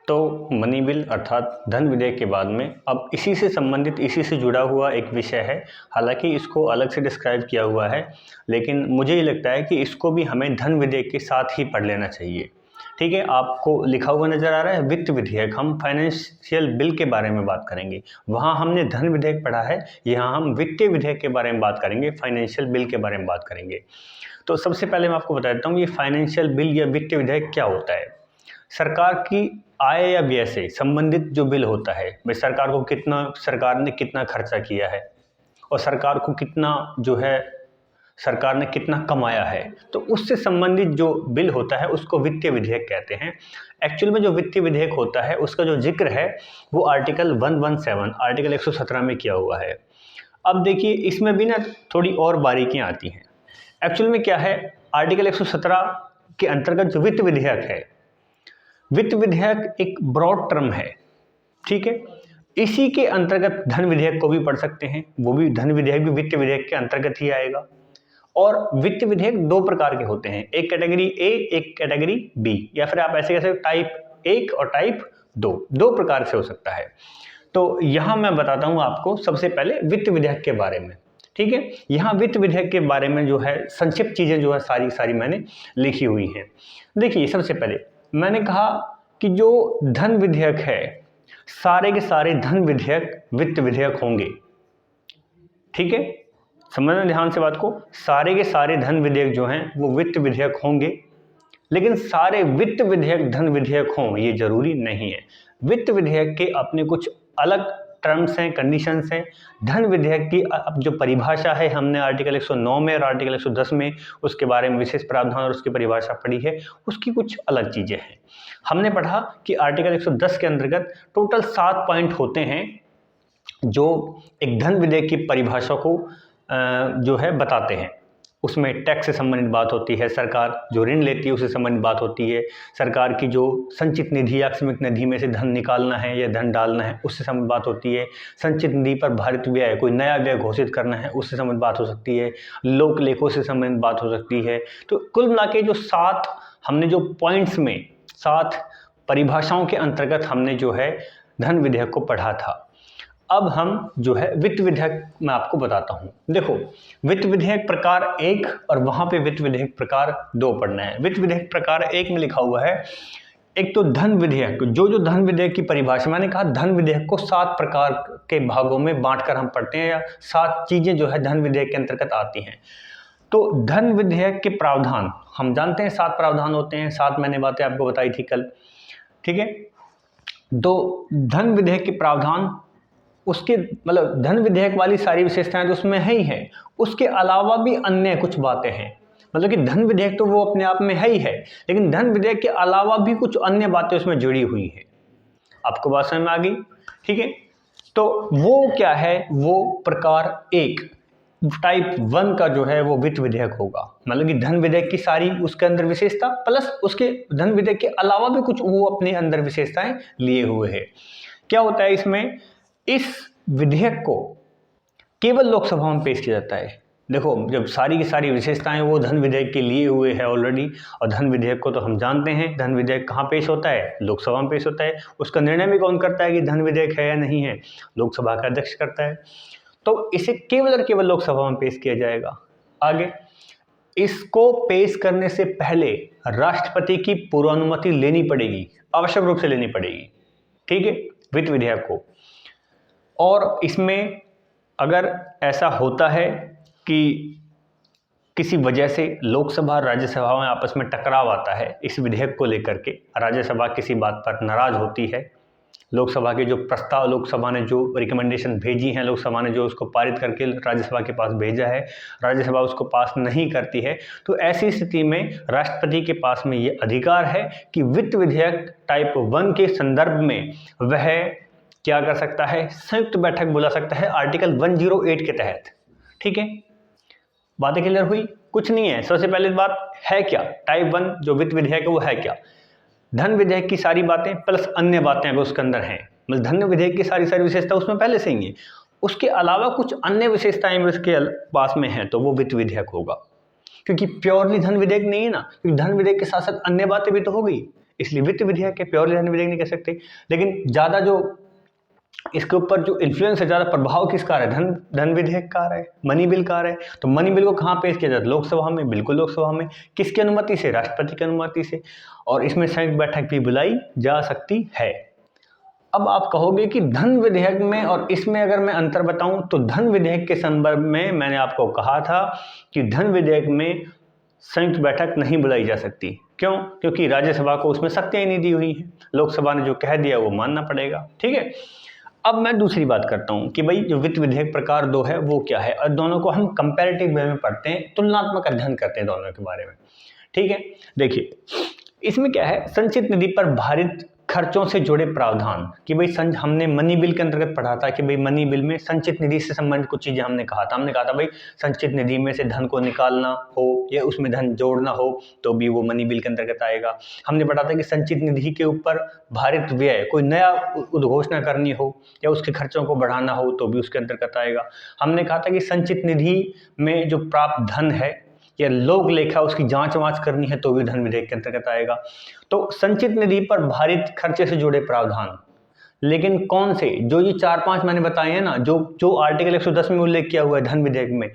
तो money bill अर्थात धन विधेयक के बाद में अब इसी से संबंधित, इसी से जुड़ा हुआ एक विषय है। हालांकि इसको अलग से डिस्क्राइब किया हुआ है, लेकिन मुझे ये लगता है कि इसको भी हमें धन विधेयक के साथ ही पढ़ लेना चाहिए। ठीक है, आपको लिखा हुआ नज़र आ रहा है वित्त विधेयक। हम फाइनेंशियल बिल के बारे में बात करेंगे। वहाँ हमने धन विधेयक पढ़ा है, यहाँ हम वित्तीय विधेयक के बारे में बात करेंगे, फाइनेंशियल बिल के बारे में बात करेंगे। तो सबसे पहले मैं आपको बता देता हूँ ये फाइनेंशियल बिल या वित्तीय विधेयक क्या होता है। सरकार की आय या व्यय से संबंधित जो बिल होता है, भाई सरकार ने कितना खर्चा किया है और सरकार को कितना जो है सरकार ने कितना कमाया है, तो उससे संबंधित जो बिल होता है उसको वित्तीय विधेयक कहते हैं। एक्चुअल में जो वित्तीय विधेयक होता है उसका जो जिक्र है वो आर्टिकल 117 आर्टिकल 117 में किया हुआ है। अब देखिए इसमें भी ना थोड़ी और बारीकियां आती हैं। एक्चुअल में क्या है, आर्टिकल 117 के अंतर्गत जो वित्त विधेयक है, वित्त विधेयक एक ब्रॉड टर्म है, ठीक है। इसी के अंतर्गत धन विधेयक को भी पढ़ सकते हैं, वो भी धन विधेयक भी वित्त विधेयक के अंतर्गत ही आएगा। और वित्त विधेयक दो प्रकार के होते हैं, एक कैटेगरी ए, एक कैटेगरी बी, या फिर आप ऐसे कह सकते टाइप 1 और टाइप 2, दो प्रकार से हो सकता है। तो यहाँ मैं बताता हूँ आपको सबसे पहले वित्त विधेयक के बारे में, ठीक है। यहाँ वित्त विधेयक के बारे में जो है संक्षिप्त चीज़ें जो है सारी मैंने लिखी हुई हैं। देखिए सबसे पहले मैंने कहा कि जो धन विधेयक है, सारे के सारे धन विधेयक वित्त विधेयक होंगे, ठीक है। समझना ध्यान से बात को, सारे के सारे धन विधेयक जो हैं वो वित्त विधेयक होंगे, लेकिन सारे वित्त विधेयक धन विधेयक हों ये जरूरी नहीं है। वित्त विधेयक के अपने कुछ अलग टर्म्स हैं, कंडीशंस हैं। धन विधेयक की अब जो परिभाषा है हमने आर्टिकल 109 में और आर्टिकल 110 में उसके बारे में विशेष प्रावधान और उसकी परिभाषा पढ़ी है, उसकी कुछ अलग चीज़ें हैं। हमने पढ़ा कि आर्टिकल 110 के अंतर्गत टोटल 7 पॉइंट होते हैं जो एक धन विधेयक की परिभाषा को जो है बताते हैं। उसमें टैक्स से संबंधित बात होती है, सरकार जो ऋण लेती है उससे संबंधित बात होती है, सरकार की जो संचित निधि या आकस्मिक निधि में से धन निकालना है या धन डालना है उससे संबंधित बात होती है, संचित निधि पर भारित व्यय, कोई नया व्यय घोषित करना है उससे संबंधित बात हो सकती है, लोक लेखों से संबंधित बात हो सकती है। तो कुल मिला के जो 7 हमने जो पॉइंट्स में 7 परिभाषाओं के अंतर्गत हमने जो है धन विधेयक को पढ़ा था। अब हम जो है वित्त विधेयक मैं आपको बताता हूँ। देखो वित्त विधेयक प्रकार 1 और वहाँ पे वित्त विधेयक प्रकार 2 पढ़ना है। वित्त विधेयक प्रकार 1 में लिखा हुआ है, एक तो धन विधेयक, जो धन विधेयक की परिभाषा, मैंने कहा धन विधेयक को 7 प्रकार के भागों में बांटकर हम पढ़ते हैं, या 7 चीज़ें जो है धन विधेयक के अंतर्गत आती हैं। तो धन विधेयक के प्रावधान हम जानते हैं 7 प्रावधान होते हैं, 7 मैंने बातें आपको बताई थी कल, ठीक है। तो धन विधेयक के प्रावधान उसके मतलब धन विधेयक वाली सारी विशेषताएं तो उसमें है ही है, उसके अलावा भी अन्य कुछ बातें हैं। मतलब कि धन विधेयक तो वो अपने आप में है ही है, लेकिन धन विधेयक के अलावा भी कुछ अन्य बातें उसमें जुड़ी हुई हैं। आपको बात समझ में आ गई, ठीक है। तो वो क्या है, वो प्रकार 1 टाइप 1 का जो है वो वित्त विधेयक होगा। मतलब कि धन विधेयक की सारी उसके अंदर विशेषता प्लस उसके धन विधेयक के अलावा भी कुछ वो अपने अंदर विशेषताएं लिए हुए है। क्या होता है इसमें, इस विधेयक को केवल लोकसभा में पेश किया जाता है। देखो जब सारी की सारी विशेषताएं वो धन विधेयक के लिए हुए हैं ऑलरेडी, और धन विधेयक को तो हम जानते हैं धन विधेयक कहाँ पेश होता है, लोकसभा में पेश होता है। उसका निर्णय भी कौन करता है कि धन विधेयक है या नहीं है, लोकसभा का अध्यक्ष करता है। तो इसे केवल और केवल लोकसभा में पेश किया जाएगा। आगे इसको पेश करने से पहले राष्ट्रपति की पूर्वानुमति लेनी पड़ेगी, आवश्यक रूप से लेनी पड़ेगी, ठीक है, वित्त विधेयक को। और इसमें अगर ऐसा होता है कि किसी वजह से लोकसभा राज्यसभा में आपस में टकराव आता है इस विधेयक को लेकर के, राज्यसभा किसी बात पर नाराज होती है, लोकसभा के जो प्रस्ताव लोकसभा ने जो रिकमेंडेशन भेजी हैं, लोकसभा ने जो उसको पारित करके राज्यसभा के पास भेजा है, राज्यसभा उसको पास नहीं करती है, तो ऐसी स्थिति में राष्ट्रपति के पास में ये अधिकार है कि वित्त विधेयक टाइप 1 के संदर्भ में वह क्या कर सकता है, संयुक्त बैठक बुला सकता है आर्टिकल 108 के तहत, ठीक है। बातें क्लियर हुई, कुछ नहीं है। सबसे पहले बात है क्या, टाइप 1 जो वित्त विधेयक है वो है क्या, धन विधेयक की सारी बातें प्लस अन्य बातें अगर उसके अंदर हैं, मतलब धन विधेयक की सारी विशेषता उसमें पहले से ही है, उसके अलावा कुछ अन्य विशेषताएं उसके पास में हैं तो वो वित्त विधेयक होगा। क्योंकि प्योरली धन विधेयक नहीं है ना, क्योंकि धन विधेयक के साथ साथ अन्य बातें भी तो हो गई। इसलिए वित्त विधेयक है, प्योरली धन विधेयक नहीं कह सकते। लेकिन ज़्यादा जो इसके ऊपर जो इन्फ्लुएंस है, ज़्यादा प्रभाव किसका आ रहा है, धन विधेयक का आ रहा है, मनी बिल का आ रहा है। तो मनी बिल को कहाँ पेश किया जाता है, लोकसभा में, बिल्कुल लोकसभा में। किसकी अनुमति से, राष्ट्रपति की अनुमति से। और इसमें संयुक्त बैठक भी बुलाई जा सकती है। अब आप कहोगे कि धन विधेयक में और इसमें अगर मैं अंतर बताऊं, तो धन विधेयक के संदर्भ में मैंने आपको कहा था कि धन विधेयक में संयुक्त बैठक नहीं बुलाई जा सकती। क्यों? क्योंकि राज्यसभा को उसमें शक्तियां ही नहीं दी हुई हैं, लोकसभा ने जो कह दिया वो मानना पड़ेगा। ठीक है, अब मैं दूसरी बात करता हूं कि भाई जो वित्त विधेयक प्रकार 2 है वो क्या है, और दोनों को हम कंपैरेटिव वे में पढ़ते हैं, तुलनात्मक अध्ययन करते हैं दोनों के बारे में। ठीक है, देखिए इसमें क्या है, संचित निधि पर भारित खर्चों से जुड़े प्रावधान कि भाई हमने मनी बिल के अंतर्गत पढ़ा था कि भाई मनी बिल में संचित निधि से संबंधित कुछ चीजें हमने कहा था भाई संचित निधि में से धन को निकालना हो या उसमें धन जोड़ना हो तो भी वो मनी बिल के अंतर्गत आएगा। हमने पढ़ा था कि संचित निधि के ऊपर भारित व्यय, कोई नया उद्घोषणा करनी हो या उसके खर्चों को बढ़ाना हो तो भी उसके अंतर्गत आएगा। हमने कहा था कि संचित निधि में जो प्राप्त धन है या लोक लेखा उसकी जांच वाँच करनी है तो भी धन विधेयक के अंतर्गत आएगा। तो संचित निधि पर भारित खर्चे से जुड़े प्रावधान, लेकिन कौन से, जो ये 4-5 मैंने बताए हैं ना, जो आर्टिकल 110 में उल्लेख किया हुआ है धन विधेयक में,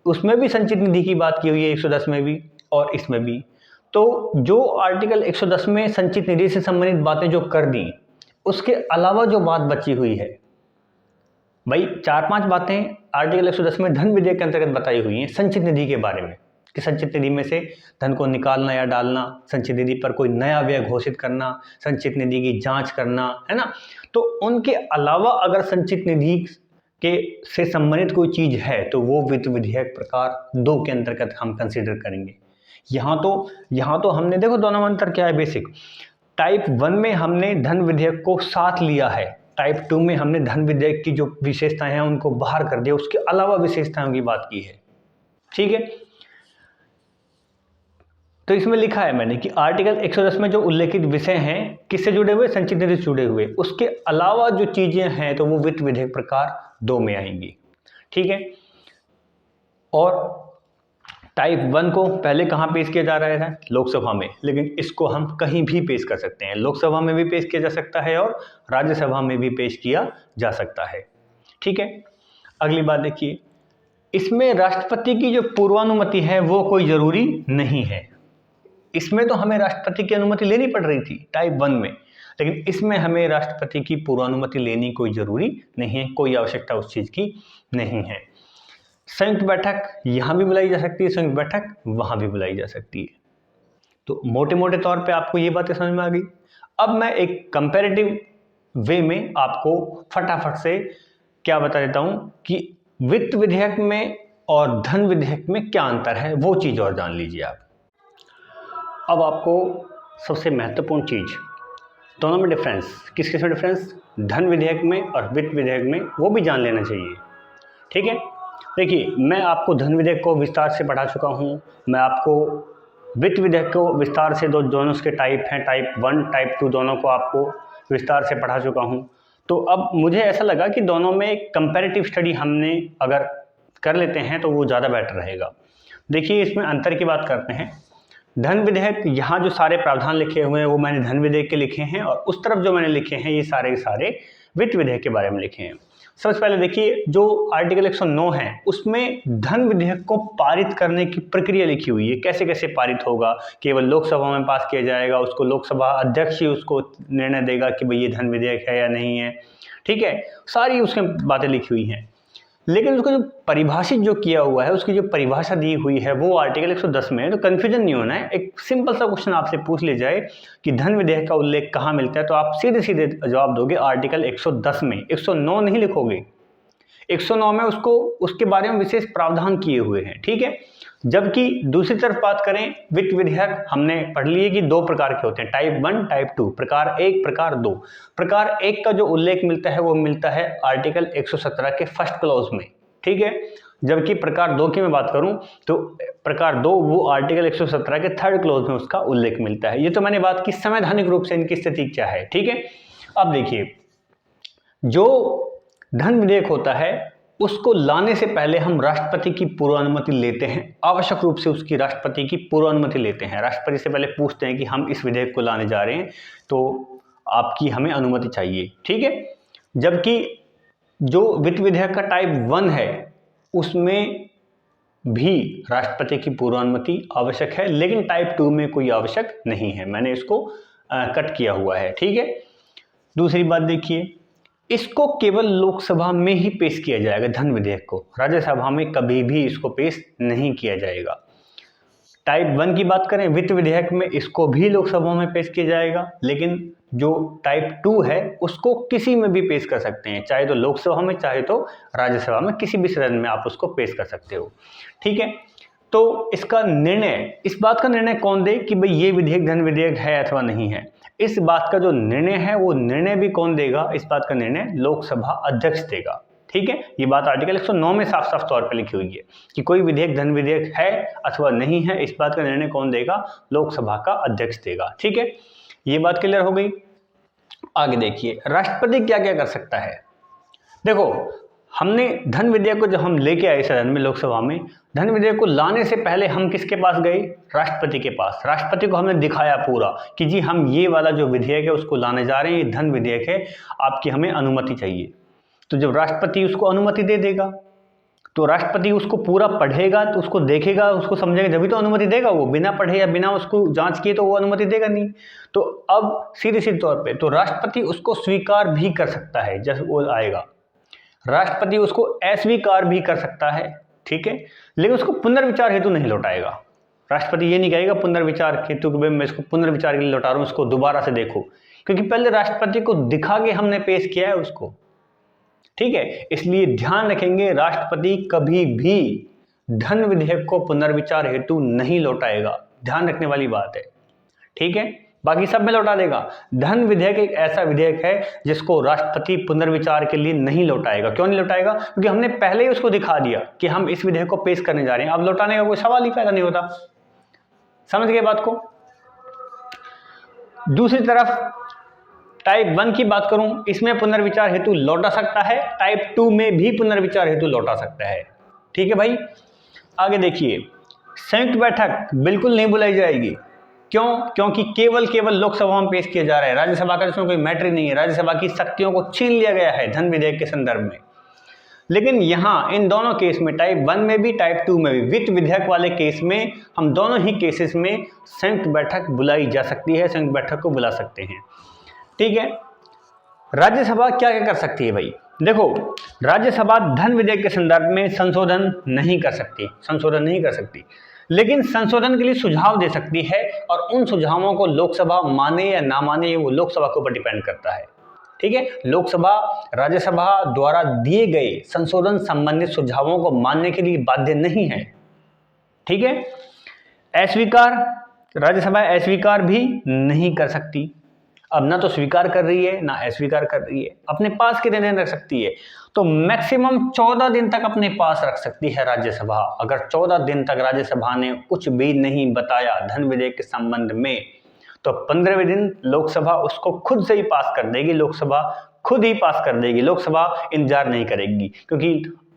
उसमें भी संचित निधि की बात की हुई है 110 में भी और इसमें भी। तो जो आर्टिकल 110 में संचित निधि से संबंधित बातें जो कर दी, उसके अलावा जो बात बची हुई है, भाई 4-5 बातें आर्टिकल 110 में धन विधेयक के अंतर्गत बताई हुई हैं संचित निधि के बारे में, कि संचित निधि में से धन को निकालना या डालना, संचित निधि पर कोई नया व्यय घोषित करना, संचित निधि की जांच करना, है ना। तो उनके अलावा अगर संचित निधि के से संबंधित कोई चीज है तो वो वित्त विधेयक प्रकार 2 के अंतर्गत हम कंसीडर करेंगे। यहाँ तो हमने देखो दोनों में अंतर क्या है बेसिक। टाइप 1 में हमने धन विधेयक को साथ लिया है, टाइप 2 में हमने धन विधेयक की जो विशेषताएं हैं उनको बाहर कर दिया, उसके अलावा विशेषताओं की बात की है। ठीक है, तो इसमें लिखा है मैंने कि आर्टिकल 110 में जो उल्लेखित विषय हैं किससे जुड़े हुए, संचित निधि से जुड़े हुए, उसके अलावा जो चीजें हैं तो वो वित्त विधेयक प्रकार 2 में आएंगी। ठीक है, और टाइप 1 को पहले कहाँ पेश किया जा रहा था, लोकसभा में, लेकिन इसको हम कहीं भी पेश कर सकते हैं, लोकसभा में भी पेश किया जा सकता है और राज्यसभा में भी पेश किया जा सकता है। ठीक है, अगली बात देखिए, इसमें राष्ट्रपति की जो पूर्वानुमति है वो कोई जरूरी नहीं है। इसमें तो हमें राष्ट्रपति की अनुमति लेनी पड़ रही थी टाइप 1 में, लेकिन इसमें हमें राष्ट्रपति की पूर्वानुमति लेनी कोई जरूरी नहीं है, कोई आवश्यकता उस चीज की नहीं है। संयुक्त बैठक यहां भी बुलाई जा सकती है, संयुक्त बैठक वहां भी बुलाई जा सकती है। तो मोटे मोटे तौर पे आपको ये बातें समझ में आ गई। अब मैं एक कंपैरेटिव वे में आपको फटाफट से क्या बता देता हूं कि वित्त विधेयक में और धन विधेयक में क्या अंतर है, वो चीज और जान लीजिए आप। अब आपको सबसे महत्वपूर्ण चीज, दोनों में डिफरेंस, किस किस में डिफरेंस, धन विधेयक में और वित्त विधेयक में, वो भी जान लेना चाहिए। ठीक है, देखिए मैं आपको धन विधेयक को विस्तार से पढ़ा चुका हूँ, मैं आपको वित्त विधेयक को विस्तार से दोनों उसके टाइप हैं, टाइप 1 टाइप 2 दोनों को आपको विस्तार से पढ़ा चुका हूँ। तो अब मुझे ऐसा लगा कि दोनों में एक कंपैरेटिव स्टडी हमने अगर कर लेते हैं तो वो ज़्यादा बेटर रहेगा। देखिए इसमें अंतर की बात करते हैं। धन विधेयक, यहाँ जो सारे प्रावधान लिखे हुए हैं वो मैंने धन विधेयक के लिखे हैं, और उस तरफ जो मैंने लिखे हैं ये सारे के सारे वित्त विधेयक के बारे में लिखे हैं। सबसे पहले देखिए जो आर्टिकल 109 है उसमें धन विधेयक को पारित करने की प्रक्रिया लिखी हुई है, कैसे कैसे पारित होगा, केवल लोकसभा में पास किया जाएगा, उसको लोकसभा अध्यक्ष ही उसको निर्णय देगा कि भाई ये धन विधेयक है या नहीं है। ठीक है, सारी उसमें बातें लिखी हुई हैं, लेकिन उसको जो परिभाषित जो किया हुआ है, उसकी जो परिभाषा दी हुई है वो आर्टिकल 110 में है। तो कन्फ्यूजन नहीं होना है, एक सिंपल सा क्वेश्चन आपसे पूछ ले जाए कि धन विधेयक का उल्लेख कहाँ मिलता है तो आप सीधे सीधे जवाब दोगे आर्टिकल 110 में, 109 नहीं लिखोगे। 109 में उसको उसके बारे में विशेष प्रावधान किए हुए हैं। ठीक है, जबकि दूसरी तरफ बात करें वित्त विधेयक, हमने पढ़ लिए कि 2 प्रकार के होते हैं, टाइप 1 टाइप 2, प्रकार 1 प्रकार 2। प्रकार 1 का जो उल्लेख मिलता है वो मिलता है आर्टिकल 117 के फर्स्ट क्लॉज में। ठीक है, जबकि प्रकार 2 की मैं बात करूं तो प्रकार 2 वो आर्टिकल 117 के थर्ड क्लॉज में उसका उल्लेख मिलता है। ये तो मैंने बात की संवैधानिक रूप से इनकी स्थिति क्या है। ठीक है, अब देखिए जो धन विधेयक होता है उसको लाने से पहले हम राष्ट्रपति की पूर्व अनुमति लेते हैं, आवश्यक रूप से उसकी राष्ट्रपति की पूर्व अनुमति लेते हैं। राष्ट्रपति से पहले पूछते हैं कि हम इस विधेयक को लाने जा रहे हैं तो आपकी हमें अनुमति चाहिए, ठीक है। जबकि जो वित्त विधेयक का टाइप 1 है उसमें भी राष्ट्रपति की पूर्व अनुमति आवश्यक है, लेकिन टाइप 2 में कोई आवश्यक नहीं है। मैंने इसको कट किया हुआ है, ठीक है। दूसरी बात देखिए, इसको केवल लोकसभा में ही पेश किया जाएगा, धन विधेयक को राज्यसभा में कभी भी इसको पेश नहीं किया जाएगा। टाइप 1 की बात करें वित्त विधेयक में, इसको भी लोकसभा में पेश किया जाएगा, लेकिन जो टाइप 2 है उसको किसी में भी पेश कर सकते हैं, चाहे तो लोकसभा में चाहे तो राज्यसभा में, किसी भी सदन में आप उसको पेश कर सकते हो, ठीक है। तो इसका निर्णय, इस बात का निर्णय कौन दे कि भाई ये विधेयक धन विधेयक है अथवा नहीं है, इस बात का जो निर्णय है वो निर्णय भी कौन देगा, इस बात का निर्णय लोकसभा अध्यक्ष देगा, ठीक है। ये बात आर्टिकल 109 में साफ साफ तौर पर लिखी हुई है कि कोई विधेयक धन विधेयक है अथवा नहीं है, इस बात का निर्णय कौन देगा, लोकसभा का अध्यक्ष देगा, ठीक है। ये बात क्लियर हो गई। आगे देखिए राष्ट्रपति क्या क्या कर सकता है। देखो हमने धन विधेयक को जब हम लेके आए सदन में, लोकसभा में, धन विधेयक को लाने से पहले हम किसके पास गए, राष्ट्रपति के पास। राष्ट्रपति को हमने दिखाया पूरा कि जी हम ये वाला जो विधेयक है उसको लाने जा रहे हैं, ये धन विधेयक है, आपकी हमें अनुमति चाहिए। तो जब राष्ट्रपति उसको अनुमति दे देगा तो राष्ट्रपति उसको पूरा पढ़ेगा, तो उसको देखेगा, उसको समझेगा, जब भी तो अनुमति देगा। वो बिना पढ़े या बिना उसको जांच किए तो वो अनुमति देगा नहीं। तो अब सीधे सीधे तौर पे तो राष्ट्रपति उसको स्वीकार भी कर सकता है, जब वो आएगा राष्ट्रपति उसको अस्वीकार भी कर सकता है, ठीक है, लेकिन उसको पुनर्विचार हेतु नहीं लौटाएगा। राष्ट्रपति ये नहीं कहेगा पुनर्विचार हेतु कि मैं इसको पुनर्विचार के लिए लौटा रहा हूँ, इसको दोबारा से देखो, क्योंकि पहले राष्ट्रपति को दिखा के हमने पेश किया है उसको, ठीक है। इसलिए ध्यान रखेंगे राष्ट्रपति कभी भी धन विधेयक को पुनर्विचार हेतु नहीं लौटाएगा, ध्यान रखने वाली बात है, ठीक है। बाकी सब में लौटा देगा। धन विधेयक एक ऐसा विधेयक है जिसको राष्ट्रपति पुनर्विचार के लिए नहीं लौटाएगा। क्यों नहीं लौटाएगा, क्योंकि हमने पहले ही उसको दिखा दिया कि हम इस विधेयक को पेश करने जा रहे हैं, अब लौटाने का कोई सवाल ही पैदा नहीं होता। समझ गए बात को। दूसरी तरफ टाइप 1 की बात करूं, इसमें पुनर्विचार हेतु लौटा सकता है, टाइप 2 में भी पुनर्विचार हेतु लौटा सकता है, ठीक है भाई। आगे देखिए संयुक्त बैठक बिल्कुल नहीं बुलाई जाएगी। क्यों, क्योंकि केवल लोकसभा में पेश किया जा रहा है, राज्यसभा का इसमें कोई मैटर ही नहीं है, राज्यसभा की शक्तियों को छीन लिया गया है धन विधेयक के संदर्भ में। लेकिन यहाँ इन दोनों केस में, टाइप 1 में भी टाइप 2 में भी, वित्त विधेयक वाले केस में हम दोनों ही केसेस में संयुक्त बैठक बुलाई जा सकती है, संयुक्त बैठक को बुला सकते हैं, ठीक है। राज्यसभा क्या क्या कर सकती है भाई, देखो राज्यसभा धन विधेयक के संदर्भ में संशोधन नहीं कर सकती, लेकिन संशोधन के लिए सुझाव दे सकती है, और उन सुझावों को लोकसभा माने या ना माने वो लोकसभा के ऊपर डिपेंड करता है, ठीक है। लोकसभा राज्यसभा द्वारा दिए गए संशोधन संबंधित सुझावों को मानने के लिए बाध्य नहीं है, ठीक है। अस्वीकार, राज्यसभा अस्वीकार भी नहीं कर सकती। अब ना तो स्वीकार कर रही है ना अस्वीकार कर रही है, अपने पास कितने दिन रख सकती है, तो मैक्सिमम 14 दिन तक अपने पास रख सकती है राज्यसभा। अगर 14 दिन तक राज्यसभा ने कुछ भी नहीं बताया धन विधेयक के संबंध में, तो 15वें दिन लोकसभा उसको खुद से ही पास कर देगी, लोकसभा खुद ही पास कर देगी, लोकसभा इंतजार नहीं करेगी, क्योंकि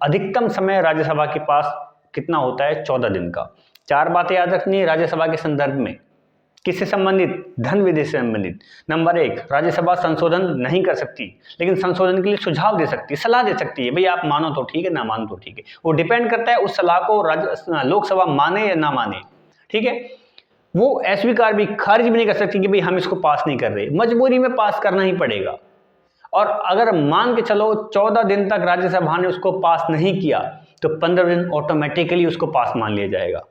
अधिकतम समय राज्यसभा के पास कितना होता है, 14 दिन का। 4 बातें याद रखनी है राज्यसभा के संदर्भ में, किससे संबंधित, धन विधेयक से संबंधित। नंबर 1, राज्यसभा संशोधन नहीं कर सकती, लेकिन संशोधन के लिए सुझाव दे सकती है, सलाह दे सकती है, भाई आप मानो तो ठीक है, ना मानो तो ठीक है। वो डिपेंड करता है उस सलाह को लोकसभा माने या ना माने, ठीक है। वो अस्वीकार भी, खारिज भी नहीं कर सकती कि भाई हम इसको पास नहीं कर रहे, मजबूरी में पास करना ही पड़ेगा। और अगर मान के चलो 14 दिन तक राज्यसभा ने उसको पास नहीं किया, तो 15 दिन ऑटोमेटिकली उसको पास मान लिया जाएगा,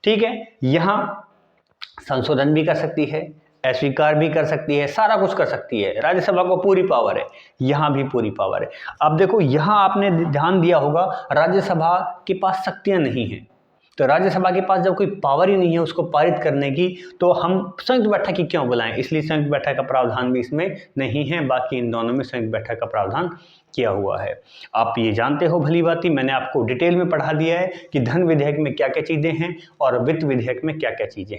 ठीक है। यहाँ संशोधन भी कर सकती है, अस्वीकार भी कर सकती है, सारा कुछ कर सकती है, राज्यसभा को पूरी पावर है, यहाँ भी पूरी पावर है। अब देखो यहाँ आपने ध्यान दिया होगा राज्यसभा के पास शक्तियाँ नहीं हैं, तो राज्यसभा के पास जब कोई पावर ही नहीं है उसको पारित करने की, तो हम संयुक्त बैठक की क्यों बुलाएं, इसलिए संयुक्त बैठक का प्रावधान भी इसमें नहीं है। बाकी इन दोनों में संयुक्त बैठक का प्रावधान किया हुआ है। आप ये जानते हो भली भांति, मैंने आपको डिटेल में पढ़ा दिया है कि धन विधेयक में क्या क्या चीज़ें हैं और वित्त विधेयक में क्या क्या चीज़ें हैं।